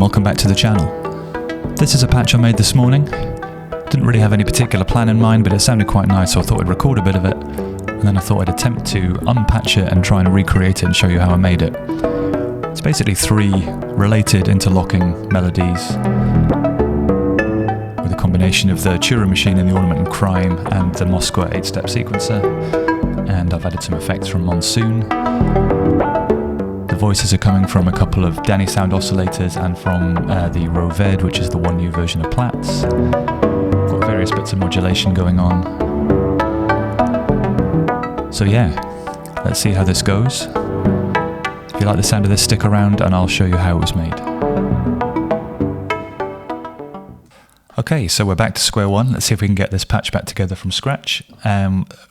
and welcome back to the channel. This is a patch I made this morning. Didn't really have any particular plan in mind, but it sounded quite nice, so I thought I'd record a bit of it, and then I thought I'd attempt to unpatch it and try and recreate it and show you how I made it. It's basically three related interlocking melodies with a combination of the Turing Machine in the Ornament Crime and the Moskwa 8-step sequencer, and I've added some effects from Monsoon. The voices are coming from a couple of Dannysound oscillators and from the RO'VED, which is the one new version of Plaits. Got various bits of modulation going on. So yeah, let's see how this goes. If you like the sound of this, stick around and I'll show you how it was made. Okay, so we're back to square one. Let's see if we can get this patch back together from scratch.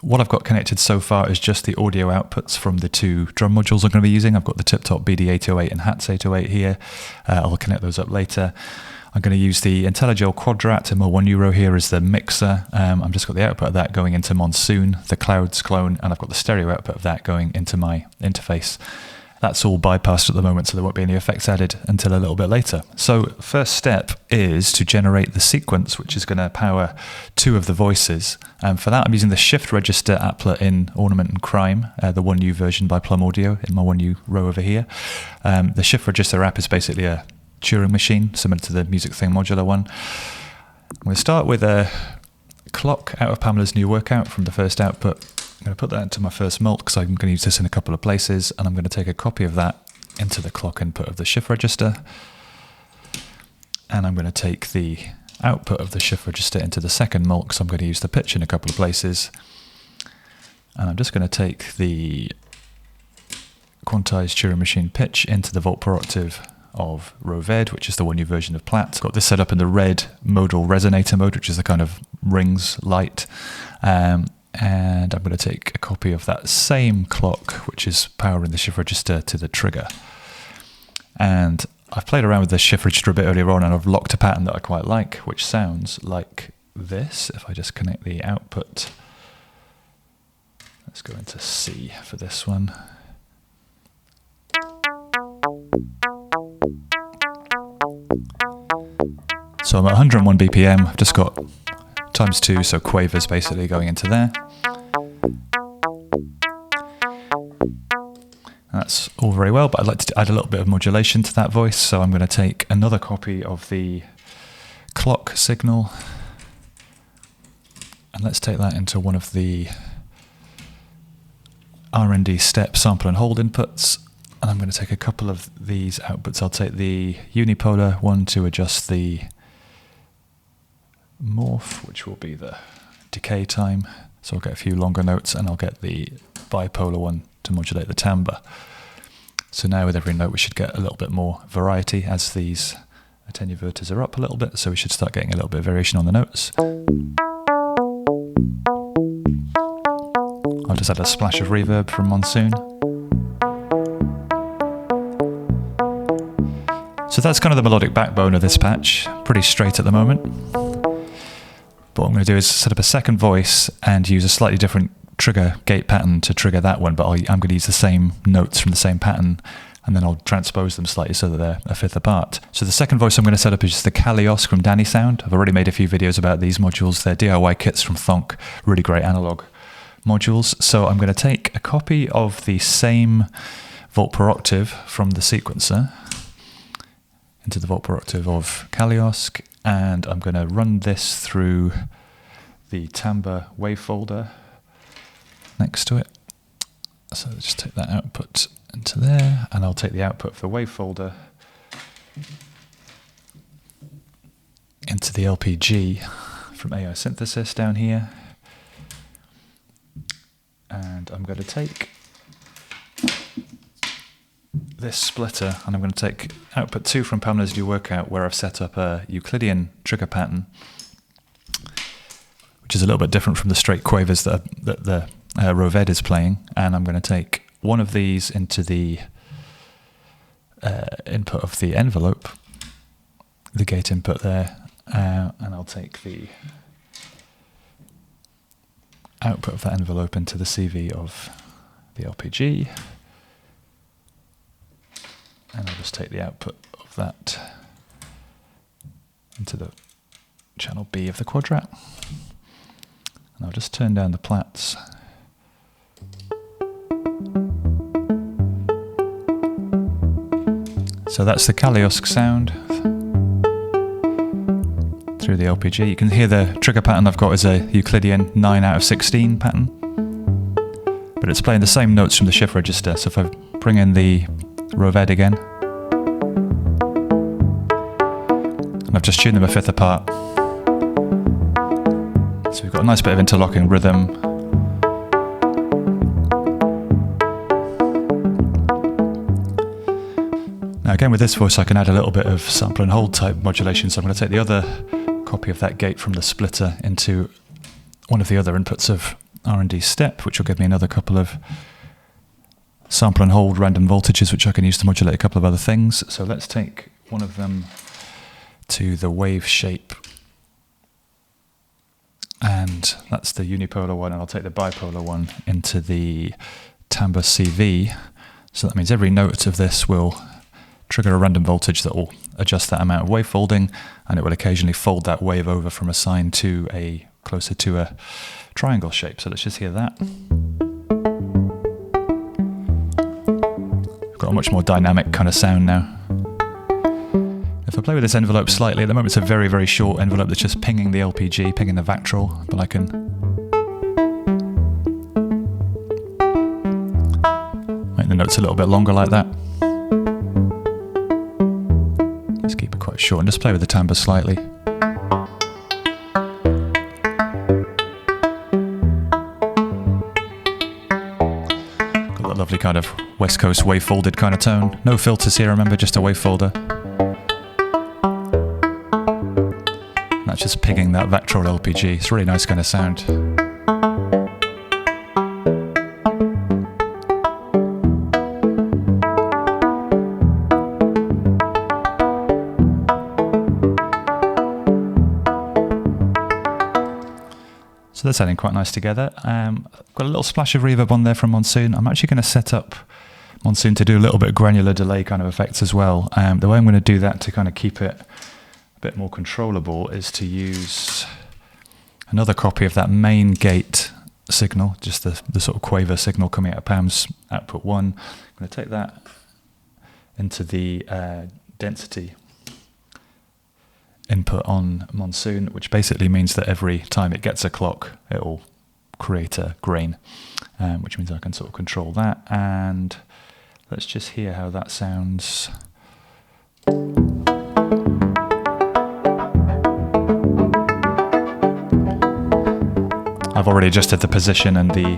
What I've got connected so far is just the audio outputs from the two drum modules I'm going to be using. I've got the tip-top BD808 and HATS 808 here. I'll connect those up later. I'm going to use the IntelliGel Quadrat in my 1 euro here as the mixer. I've just got the output of that going into Monsoon, the Clouds clone, and I've got the stereo output of that going into my interface. That's all bypassed at the moment, so there won't be any effects added until a little bit later. So first step is to generate the sequence, which is going to power two of the voices. And for that, I'm using the shift register applet in Ornament Crime, the 1U version by Plum Audio in my 1U row over here. The shift register app is basically a Turing machine, similar to the Music Thing modular one. I'm going to start with a clock out of Pamela's new workout from the first output. I'm going to put that into my first mult because I'm going to use this in a couple of places, and I'm going to take a copy of that into the clock input of the shift register, and I'm going to take the output of the shift register into the second mult because I'm going to use the pitch in a couple of places, and I'm just going to take the quantized Turing Machine pitch into the volt per octave of RO'VED, which is the 1U version of Plaits. Got this set up in the red modal resonator mode, which is the kind of rings light. And I'm going to take a copy of that same clock, which is powering the shift register, to the trigger. And I've played around with the shift register a bit earlier on, and I've locked a pattern that I quite like, which sounds like this. If I just connect the output, let's go into C for this one. So I'm at 101 BPM, I've just got ×2, so quavers basically going into there. That's all very well, but I'd like to add a little bit of modulation to that voice, so I'm going to take another copy of the clock signal, and let's take that into one of the RND Step sample and hold inputs, and I'm going to take a couple of these outputs. I'll take the unipolar one to adjust the morph, which will be the decay time, so I'll get a few longer notes, and I'll get the bipolar one to modulate the timbre. So now with every note we should get a little bit more variety as these attenuators are up a little bit, so we should start getting a little bit of variation on the notes. I'll just add a splash of reverb from Monsoon. So that's kind of the melodic backbone of this patch, pretty straight at the moment. But what I'm going to do is set up a second voice and use a slightly different trigger gate pattern to trigger that one, but I'm going to use the same notes from the same pattern, and then I'll transpose them slightly so that they're a fifth apart. So the second voice I'm going to set up is just the Cali from Dannysound. I've already made a few videos about these modules. They're DIY kits from Thonk, really great analog modules. So I'm going to take a copy of the same volt per octave from the sequencer into the volt per octave of Xaoc, and I'm going to run this through the timbre wavefolder next to it. So just take that output into there, and I'll take the output of the wavefolder into the LPG from AI Synthesis down here, and I'm going to take this splitter, and I'm going to take output 2 from Pamela's new workout, where I've set up a Euclidean trigger pattern, which is a little bit different from the straight quavers that the RO'VED is playing, and I'm going to take one of these into the input of the envelope, the gate input there, and I'll take the output of that envelope into the CV of the LPG, and I'll just take the output of that into the channel B of the Quadrat. And I'll just turn down the plats. So that's the Kaliusk sound through the LPG. You can hear the trigger pattern I've got is a Euclidean 9 out of 16 pattern, but it's playing the same notes from the shift register. So if I bring in the RO'VED again, and I've just tuned them a fifth apart. So we've got a nice bit of interlocking rhythm. Now again with this voice I can add a little bit of sample and hold type modulation, so I'm going to take the other copy of that gate from the splitter into one of the other inputs of RND Step, which will give me another couple of sample and hold random voltages which I can use to modulate a couple of other things. So let's take one of them to the wave shape, and that's the unipolar one, and I'll take the bipolar one into the timbre CV. So that means every note of this will trigger a random voltage that will adjust that amount of wave folding, and it will occasionally fold that wave over from a sine to a closer to a triangle shape. So let's just hear that. We've got a much more dynamic kind of sound now. If I play with this envelope slightly, at the moment it's a very, very short envelope that's just pinging the LPG, pinging the Vactrol, but I can make the notes a little bit longer like that. Let's keep it quite short and just play with the timbre slightly. Got that lovely kind of West Coast wave folded kind of tone. No filters here, remember, just a wave folder. That's just pinging that Vactrol LPG. It's a really nice kind of sound. So they're sounding quite nice together. Got a little splash of reverb on there from Monsoon. I'm actually going to set up Monsoon to do a little bit of granular delay kind of effects as well. The way I'm going to do that to kind of keep it a bit more controllable is to use another copy of that main gate signal, just the sort of quaver signal coming out of Pam's output 1. I'm going to take that into the density input on Monsoon, which basically means that every time it gets a clock, it will create a grain, which means I can sort of control that. And let's just hear how that sounds. I've already adjusted the position and the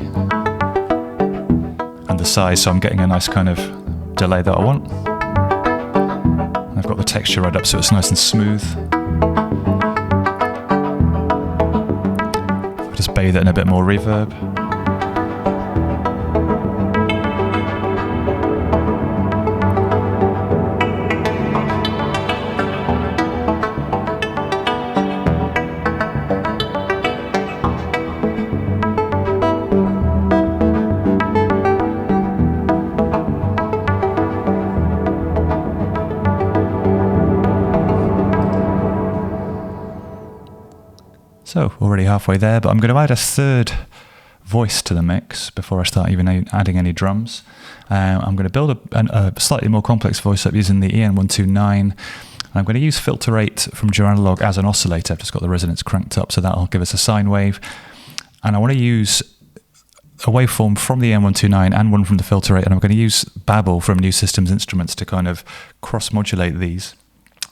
size, so I'm getting a nice kind of delay that I want. I've got the texture right up so it's nice and smooth. I'll just bathe it in a bit more reverb. So already halfway there, but I'm going to add a third voice to the mix before I start even adding any drums. I'm going to build a slightly more complex voice up using the EN129. And I'm going to use filter 8 from Duranalog as an oscillator. I've just got the resonance cranked up, so that'll give us a sine wave. And I want to use a waveform from the EN129 and one from the filter 8, and I'm going to use Babel from New Systems Instruments to kind of cross-modulate these.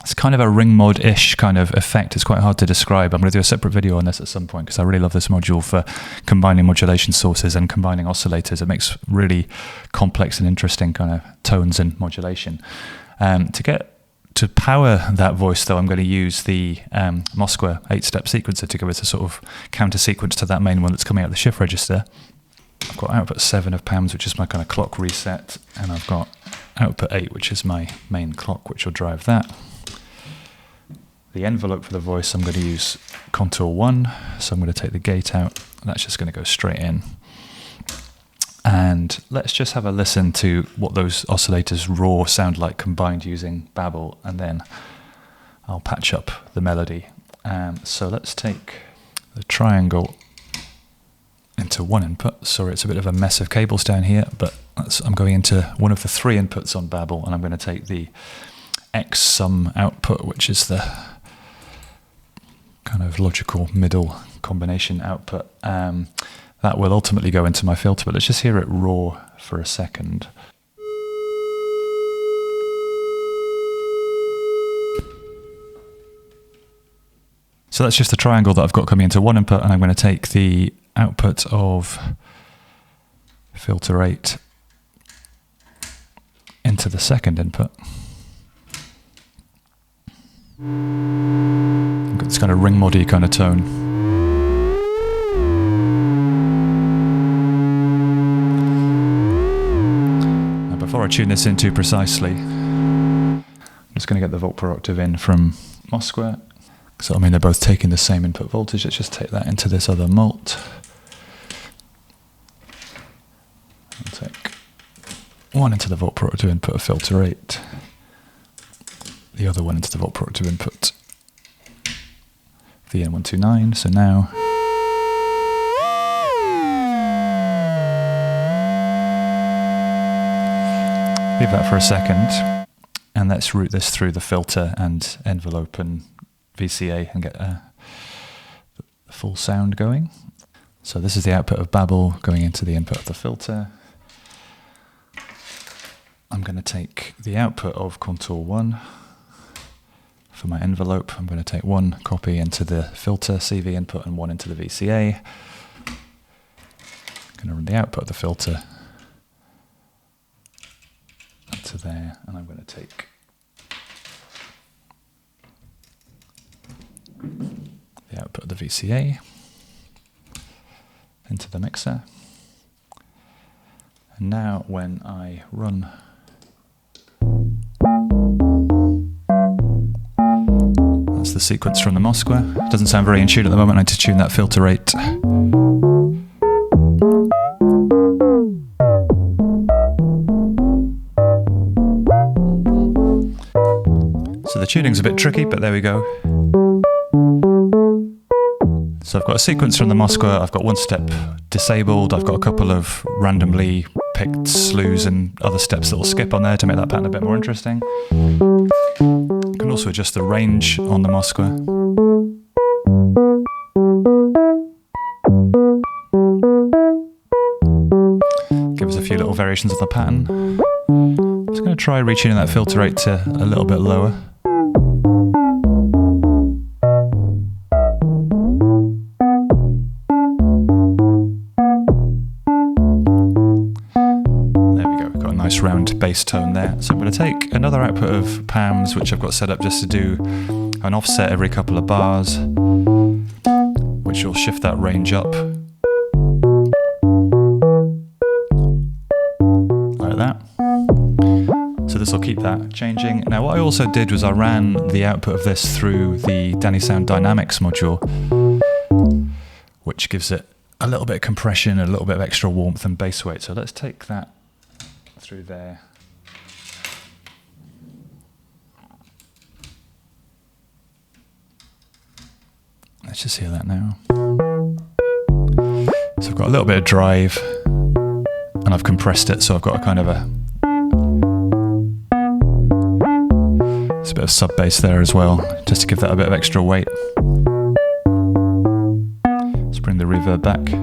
It's kind of a ring mod-ish kind of effect. It's quite hard to describe. I'm going to do a separate video on this at some point because I really love this module for combining modulation sources and combining oscillators. It makes really complex and interesting kind of tones and modulation. To power that voice, though, I'm going to use the Moskwa 8-step sequencer to give us a sort of counter sequence to that main one that's coming out of the shift register. I've got output 7 of Pam's, which is my kind of clock reset, and I've got output 8, which is my main clock, which will drive that. The envelope for the voice, I'm going to use contour 1, so I'm going to take the gate out. That's just going to go straight in. And let's just have a listen to what those oscillators raw sound like combined using Babel, and then I'll patch up the melody. So let's take the triangle into one input. Sorry, it's a bit of a mess of cables down here, but I'm going into one of the 3 inputs on Babel, and I'm going to take the X sum output, which is the kind of logical middle combination output. That will ultimately go into my filter, but let's just hear it raw for a second. So that's just the triangle that I've got coming into one input, and I'm going to take the output of filter 8 into the second input. I've got this kind of ring moddy kind of tone. Now before I tune this in too precisely, I'm just going to get the volt per octave in from Moskwa. So I mean they're both taking the same input voltage. Let's just take that into this other mult. I'll take one into the volt per octave input of filter 8. The other one into the volt per octave input VN129. So now leave that for a second, and let's route this through the filter and envelope and VCA and get the full sound going. So this is the output of Babel going into the input of the filter. I'm going to take the output of contour 1 for my envelope. I'm going to take one copy into the filter CV input and one into the VCA. I'm going to run the output of the filter up to there, and I'm going to take the output of the VCA into the mixer. And now when I run that's the sequence from the Moskwa. It doesn't sound very in tune at the moment. I need to tune that filter 8. So the tuning's a bit tricky, but there we go. So I've got a sequence from the Moskwa, I've got one step disabled, I've got a couple of randomly picked slews and other steps that will skip on there to make that pattern a bit more interesting. I can also adjust the range on the Moskwa. Give us a few little variations of the pattern. I'm just going to try retuning that filter rate to a little bit lower. Round bass tone there. So I'm going to take another output of Pam's, which I've got set up just to do an offset every couple of bars, which will shift that range up like that. So this will keep that changing. Now what I also did was I ran the output of this through the Dannysound Dynamics module, which gives it a little bit of compression, a little bit of extra warmth and bass weight. So let's take that through there. Let's just hear that now. So I've got a little bit of drive and I've compressed it, so I've got a kind of it's a bit of sub bass there as well, just to give that a bit of extra weight. Let's bring the reverb back.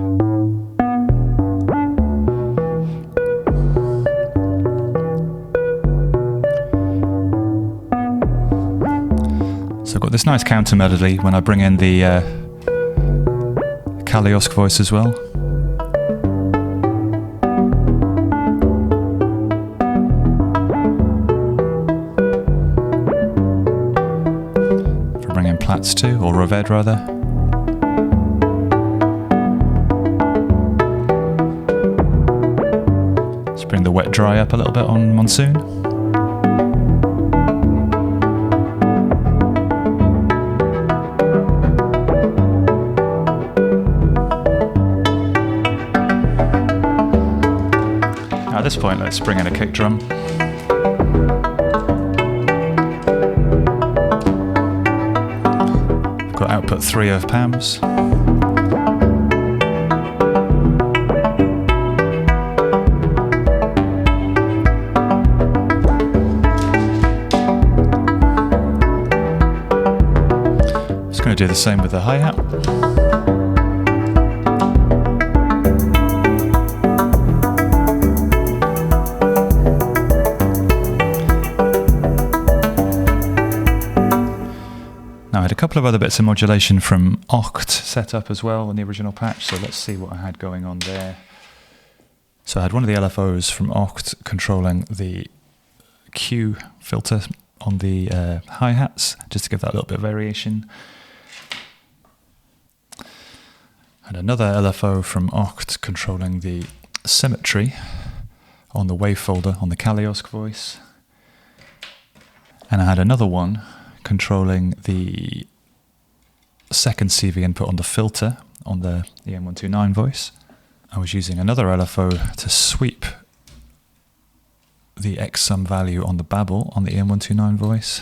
I've got this nice counter melody when I bring in the Cali voice as well. If I bring in Plaits too, or RO'VED rather. Let's bring the wet dry up a little bit on Monsoon. At this point, let's bring in a kick drum. output 3 of Pam's. Just going to do the same with the hi-hat. Now I had a couple of other bits of modulation from Oct set up as well in the original patch, so let's see what I had going on there. So I had one of the LFOs from Oct controlling the Q filter on the hi-hats, just to give that a little bit of variation. And another LFO from Oct controlling the symmetry on the wavefolder on the Xaoc voice. And I had another one controlling the second CV input on the filter on the EM129 voice. I was using another LFO to sweep the X sum value on the babble on the EM129 voice.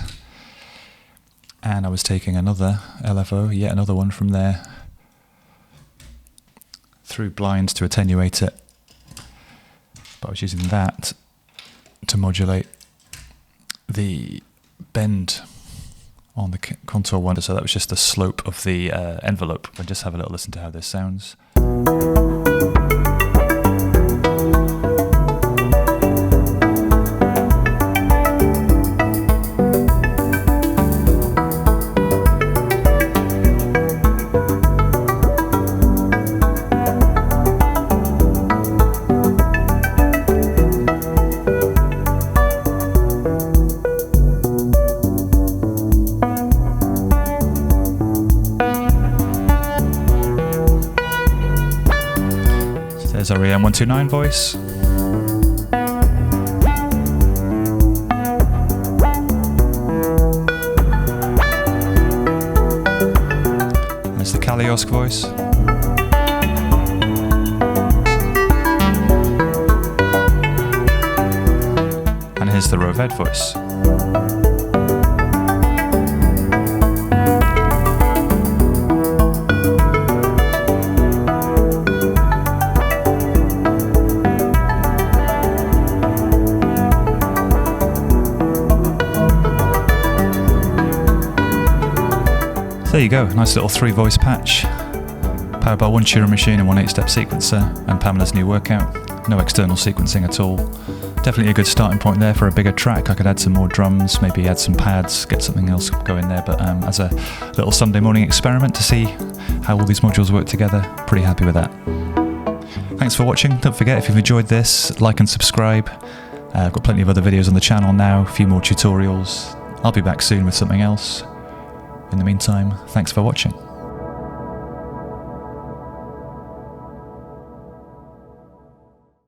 And I was taking another LFO, yet another one from there, through blinds to attenuate it. But I was using that to modulate the bend on the contour one, so that was just the slope of the envelope. But just have a little listen to how this sounds. There's our EM129 voice. There's the Xaoc voice. And here's the RO'VED voice. There you go, nice little 3-voice patch, powered by one Turing Machine and one 8-step sequencer, and Pamela's new workout. No external sequencing at all. Definitely a good starting point there for a bigger track. I could add some more drums, maybe add some pads, get something else going there, but as a little Sunday morning experiment to see how all these modules work together, pretty happy with that. Thanks for watching. Don't forget, if you've enjoyed this, like and subscribe. I've got plenty of other videos on the channel now, a few more tutorials. I'll be back soon with something else. In the meantime, thanks for watching.